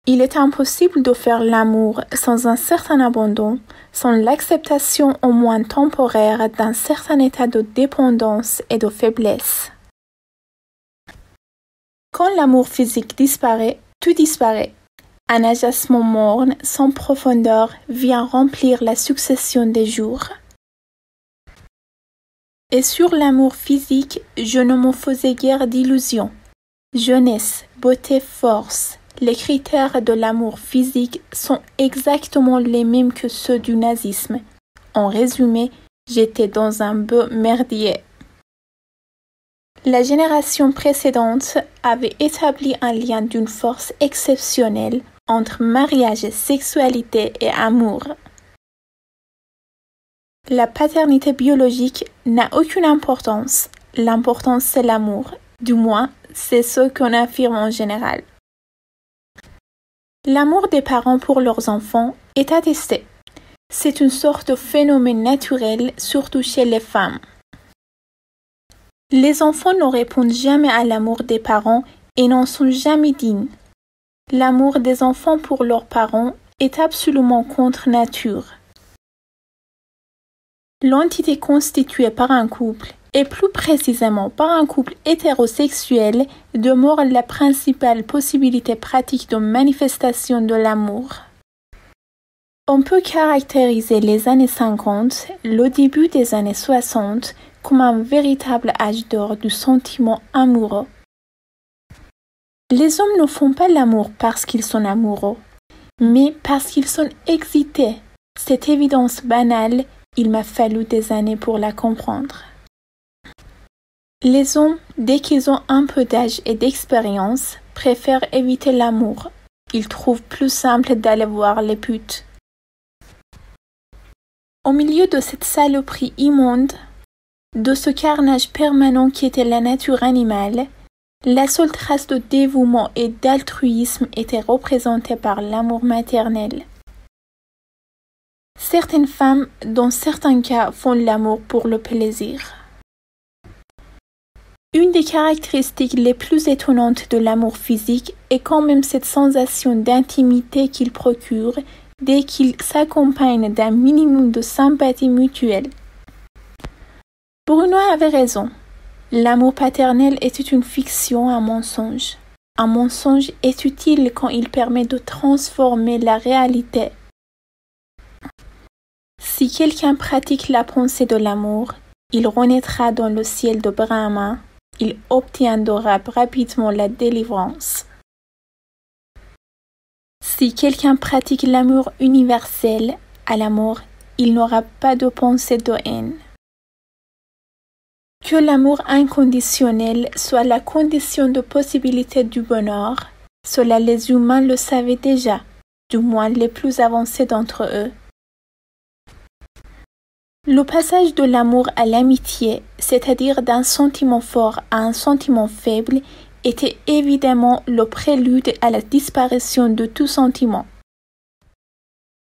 Il est impossible de faire l'amour sans un certain abandon, sans l'acceptation au moins temporaire d'un certain état de dépendance et de faiblesse. Quand l'amour physique disparaît, tout disparaît. Un agacement morne, sans profondeur, vient remplir la succession des jours. Et sur l'amour physique, je ne me faisais guère d'illusions. Jeunesse, beauté, force, les critères de l'amour physique sont exactement les mêmes que ceux du nazisme. En résumé, j'étais dans un beau merdier. La génération précédente avait établi un lien d'une force exceptionnelle entre mariage, sexualité et amour. La paternité biologique n'a aucune importance. L'importance, c'est l'amour. Du moins, c'est ce qu'on affirme en général. L'amour des parents pour leurs enfants est attesté. C'est une sorte de phénomène naturel, surtout chez les femmes. Les enfants ne répondent jamais à l'amour des parents et n'en sont jamais dignes. L'amour des enfants pour leurs parents est absolument contre nature. L'entité constituée par un couple, et plus précisément par un couple hétérosexuel, demeure la principale possibilité pratique de manifestation de l'amour. On peut caractériser les années 50, le début des années 60, comme un véritable âge d'or du sentiment amoureux. Les hommes ne font pas l'amour parce qu'ils sont amoureux, mais parce qu'ils sont excités. Cette évidence banale, il m'a fallu des années pour la comprendre. Les hommes, dès qu'ils ont un peu d'âge et d'expérience, préfèrent éviter l'amour. Ils trouvent plus simple d'aller voir les putes. Au milieu de cette saloperie immonde, de ce carnage permanent qui était la nature animale, la seule trace de dévouement et d'altruisme était représentée par l'amour maternel. Certaines femmes, dans certains cas, font l'amour pour le plaisir. Une des caractéristiques les plus étonnantes de l'amour physique est quand même cette sensation d'intimité qu'il procure dès qu'il s'accompagne d'un minimum de sympathie mutuelle. Bruno avait raison. L'amour paternel était une fiction, un mensonge. Un mensonge est utile quand il permet de transformer la réalité. Si quelqu'un pratique la pensée de l'amour, il renaîtra dans le ciel de Brahma, il obtiendra rapidement la délivrance. Si quelqu'un pratique l'amour universel à la mort, il n'aura pas de pensée de haine. Que l'amour inconditionnel soit la condition de possibilité du bonheur, cela les humains le savaient déjà, du moins les plus avancés d'entre eux. Le passage de l'amour à l'amitié, c'est-à-dire d'un sentiment fort à un sentiment faible, était évidemment le prélude à la disparition de tout sentiment.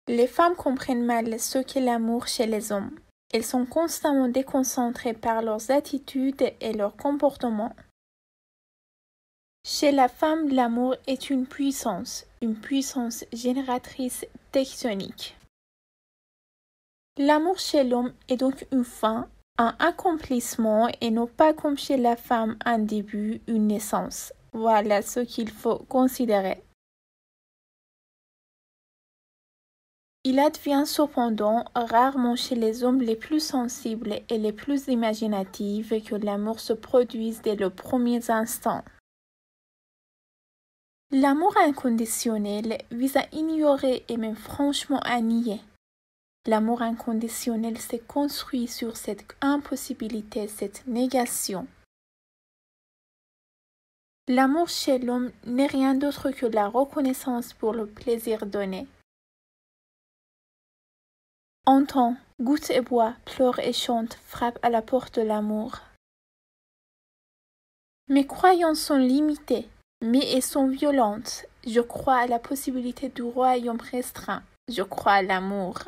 Les femmes comprennent mal ce qu'est l'amour chez les hommes. Elles sont constamment déconcentrées par leurs attitudes et leurs comportements. Chez la femme, l'amour est une puissance génératrice tectonique. L'amour chez l'homme est donc une fin, un accomplissement et non pas comme chez la femme un début, une naissance. Voilà ce qu'il faut considérer. Il advient cependant rarement chez les hommes les plus sensibles et les plus imaginatifs que l'amour se produise dès le premier instant. L'amour inconditionnel vise à ignorer et même franchement à nier. L'amour inconditionnel s'est construit sur cette impossibilité, cette négation. L'amour chez l'homme n'est rien d'autre que la reconnaissance pour le plaisir donné. Entends, goûte et bois, pleure et chante, frappe à la porte de l'amour. Mes croyances sont limitées, mais elles sont violentes. Je crois à la possibilité du royaume restreint. Je crois à l'amour.